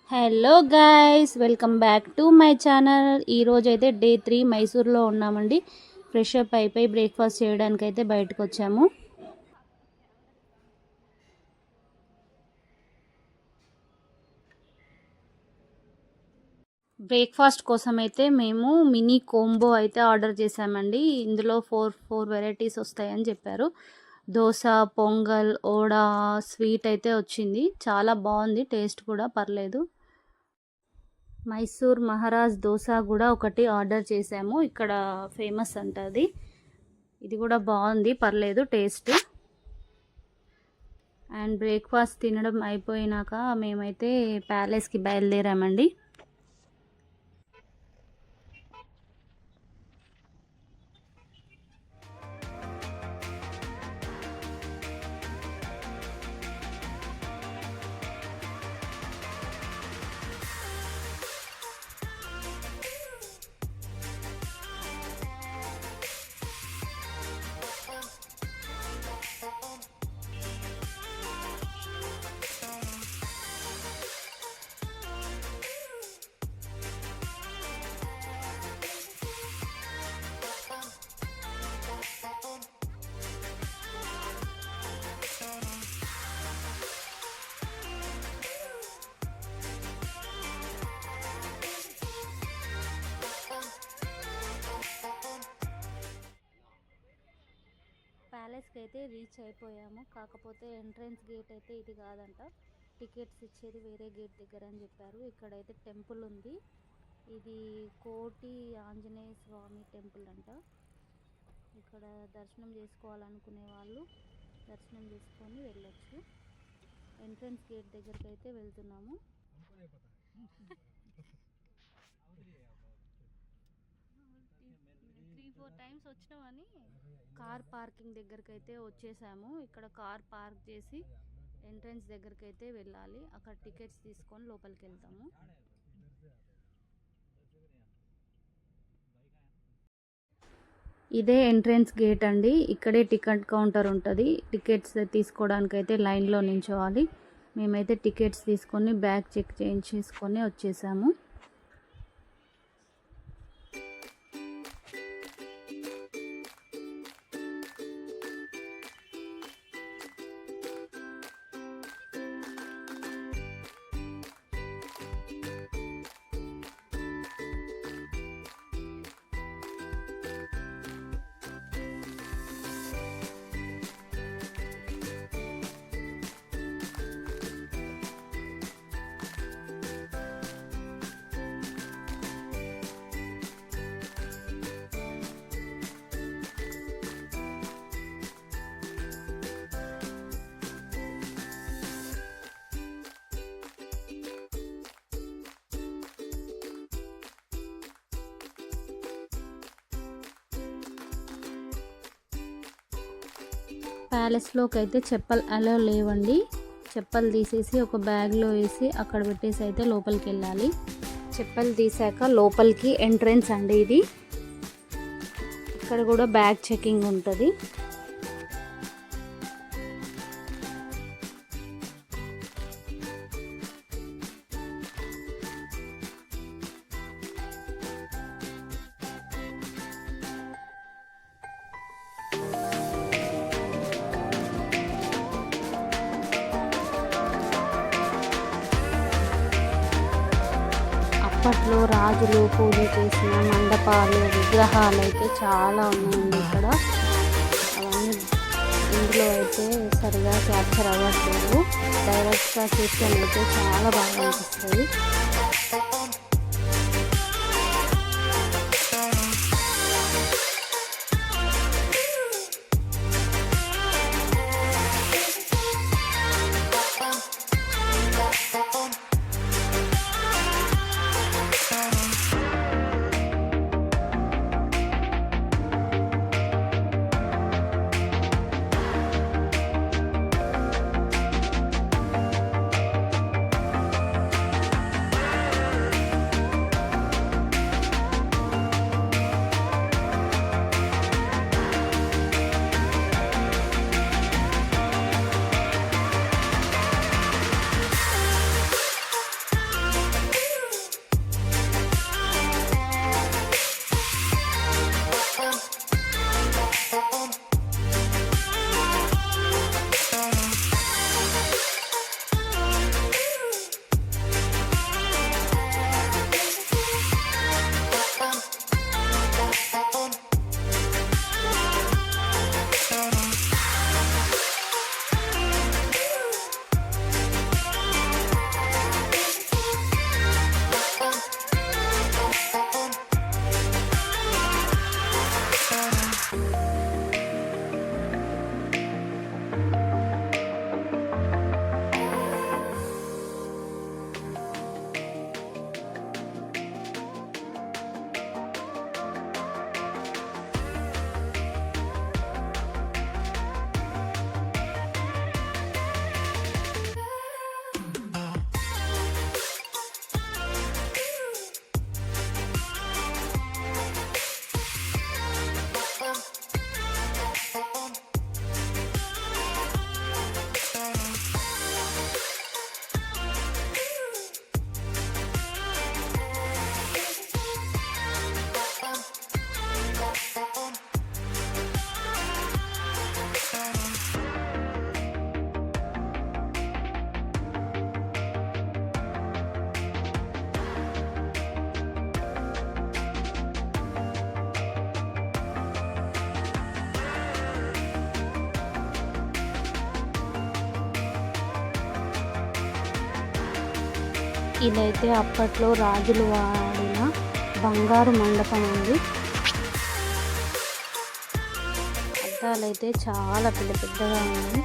Hello guys, welcome back to my channel. ఈరోజు అయితే day 3 మైసూర్లో ఉన్నామండి. ఫ్రెష్ అప్ అయిపోయి బ్రేక్ఫాస్ట్ చేయడానికి అయితే బయటకు వచ్చాము. బ్రేక్ఫాస్ట్ కోసం అయితే మేము మినీ కోంబో అయితే ఆర్డర్ చేసామండి. ఇందులో ఫోర్ వెరైటీస్ వస్తాయని చెప్పారు. దోశ, పొంగల్, ఓడా, స్వీట్ అయితే వచ్చింది. చాలా బాగుంది, టేస్ట్ కూడా పర్లేదు. మైసూర్ మహారాజ్ దోశ కూడా ఒకటి ఆర్డర్ చేసాము. ఇక్కడ ఫేమస్ అంటది. ఇది కూడా బాగుంది, పర్లేదు టేస్ట్. అండ్ బ్రేక్ఫాస్ట్ తినడం అయిపోయినాక మేమైతే ప్యాలెస్కి బయలుదేరామండి. ప్యాలెస్కి అయితే రీచ్ అయిపోయాము. కాకపోతే ఎంట్రన్స్ గేట్ అయితే ఇది కాదంట, టికెట్స్ ఇచ్చేది వేరే గేట్ దగ్గర అని చెప్పారు. ఇక్కడైతే టెంపుల్ ఉంది. ఇది కోటి ఆంజనేయ స్వామి టెంపుల్ అంట. ఇక్కడ దర్శనం చేసుకోవాలనుకునే వాళ్ళు దర్శనం చేసుకొని వెళ్ళొచ్చు. ఎంట్రన్స్ గేట్ దగ్గరికి అయితే వెళ్తున్నాము. 3-4 టైమ్స్ వచ్చినామని కార్ పార్కింగ్ దగ్గరికి అయితే వచ్చేసాము. ఇక్కడ కార్ పార్క్ చేసి ఎంట్రన్స్ దగ్గరికి అయితే వెళ్ళాలి. అక్కడ టికెట్స్ తీసుకొని లోపలికి వెళ్తాము. ఇదే ఎంట్రన్స్ గేట్ అండి. ఇక్కడే టికెట్ కౌంటర్ ఉంటుంది. టికెట్స్ తీసుకోవడానికి అయితే లైన్లో నించోవాలి. మేమైతే టికెట్స్ తీసుకొని బ్యాగ్ చెక్ చేయించేసుకొని వచ్చేసాము. ప్యాలెస్లోకి అయితే చెప్పలు అలో లేవండి. చెప్పలు తీసేసి ఒక బ్యాగ్లో వేసి అక్కడ పెట్టేసి అయితే లోపలికి వెళ్ళాలి. చెప్పలు తీసాక లోపలికి ఎంట్రన్స్ అండి ఇది. ఇక్కడ కూడా బ్యాగ్ చెకింగ్ ఉంటుంది. అప్పట్లో రాజులు పూజ చేసిన మండపాలు, విగ్రహాలు అయితే చాలా ఉన్నాయండి ఇక్కడ. అవన్నీ ఇందులో అయితే సరిగా క్యాప్చర్ అవ్వట్లేదు. డైరెక్ట్గా చూస్తే అయితే చాలా బాగా అనిపిస్తుంది. ఇదైతే అప్పట్లో రాజులు వాడిన బంగారు మండపం ఉంది. అద్దాలైతే చాలా పెద్ద పెద్దగా ఉన్నాయి.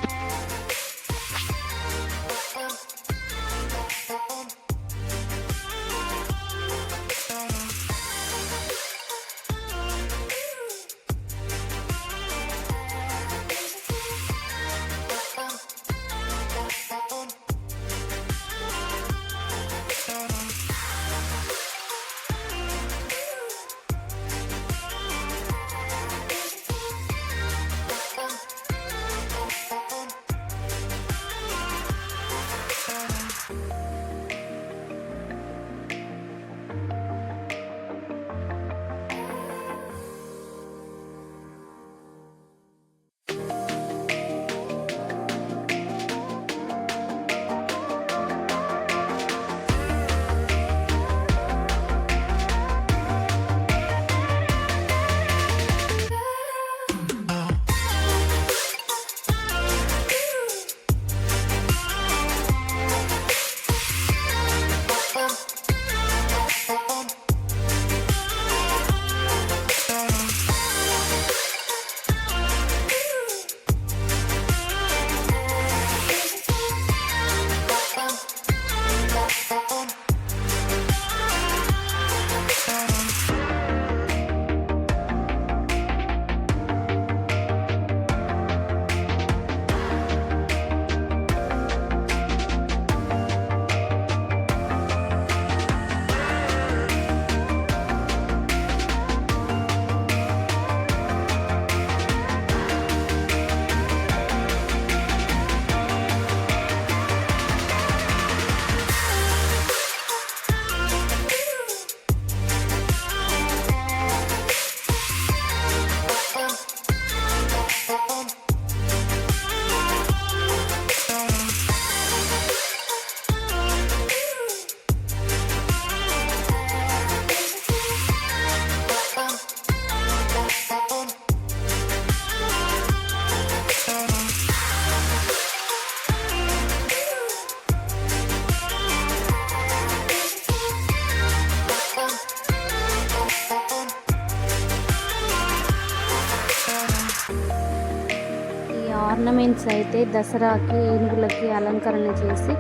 ఆర్నమెంట్స్ అయితే దసరాకి ఏనుగులకి అలంకరణ చేసి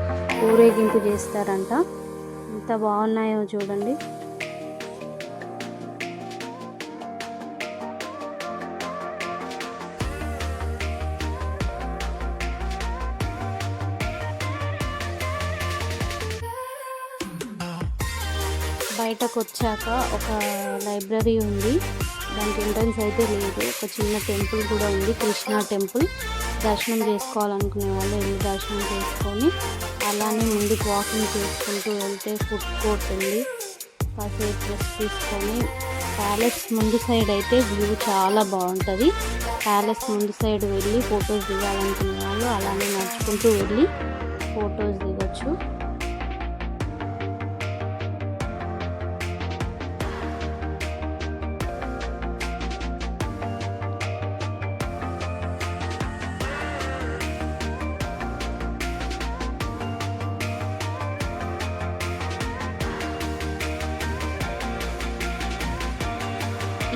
ఊరేగింపు చేస్తారంట. ఎంత బాగున్నాయో చూడండి. బయటకు వచ్చాక ఒక లైబ్రరీ ఉంది. దానికి ఎంట్రన్స్ అయితే లేదు. ఒక చిన్న టెంపుల్ కూడా ఉంది, కృష్ణ టెంపుల్. దర్శనం చేసుకోవాలనుకునే వాళ్ళు వెళ్ళి దర్శనం చేసుకొని అలానే ముందుకు వాకింగ్ చేసుకుంటూ వెళ్తే ఫుడ్ కోర్ట్ ఉంది. కాసేపు రెస్ట్ తీసుకొని ప్యాలెస్ ముందు సైడ్ అయితే వ్యూ చాలా బాగుంటుంది. ప్యాలెస్ ముందు సైడ్ వెళ్ళి ఫొటోస్ దిగాలనుకునే వాళ్ళు అలానే నడుచుకుంటూ వెళ్ళి ఫొటోస్ దిగొచ్చు.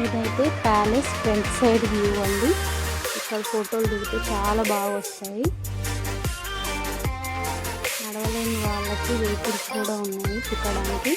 ఇదైతే ప్యాలెస్ ఫ్రంట్ సైడ్ వ్యూ అండి. ఇక్కడ ఫోటోలు దిగితే చాలా బాగా వస్తాయి. నడవలేని వాళ్ళకి వెహికల్స్ కూడా ఉన్నాయి తిప్పడానికి.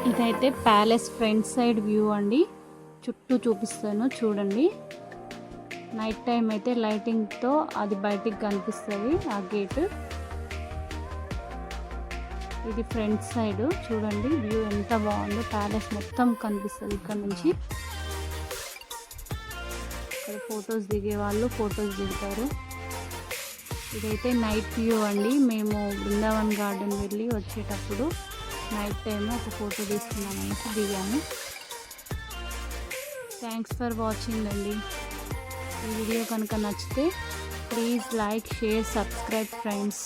ఇదైతే ప్యాలెస్ ఫ్రంట్ సైడ్ వ్యూ అండి. చుట్టూ చూపిస్తాను చూడండి. నైట్ టైం అయితే లైటింగ్తో అది బయటికి కనిపిస్తుంది ఆ గేట్. ఇది ఫ్రంట్ సైడ్ చూడండి వ్యూ ఎంత బాగుందో. ప్యాలెస్ మొత్తం కనిపిస్తుంది ఇక్కడ నుంచి. ఇక్కడ ఫొటోస్ దిగే వాళ్ళు ఫొటోస్ దిగుతారు. ఇదైతే నైట్ వ్యూ అండి. మేము బృందావన్ గార్డెన్ వెళ్ళి వచ్చేటప్పుడు నైట్ టైం ఒక ఫోటో తీసుకున్నాం అనేసి దిగాము. థ్యాంక్స్ ఫర్ వాచింగ్ అండి. ఈ వీడియో కనుక నచ్చితే please like, share, subscribe friends.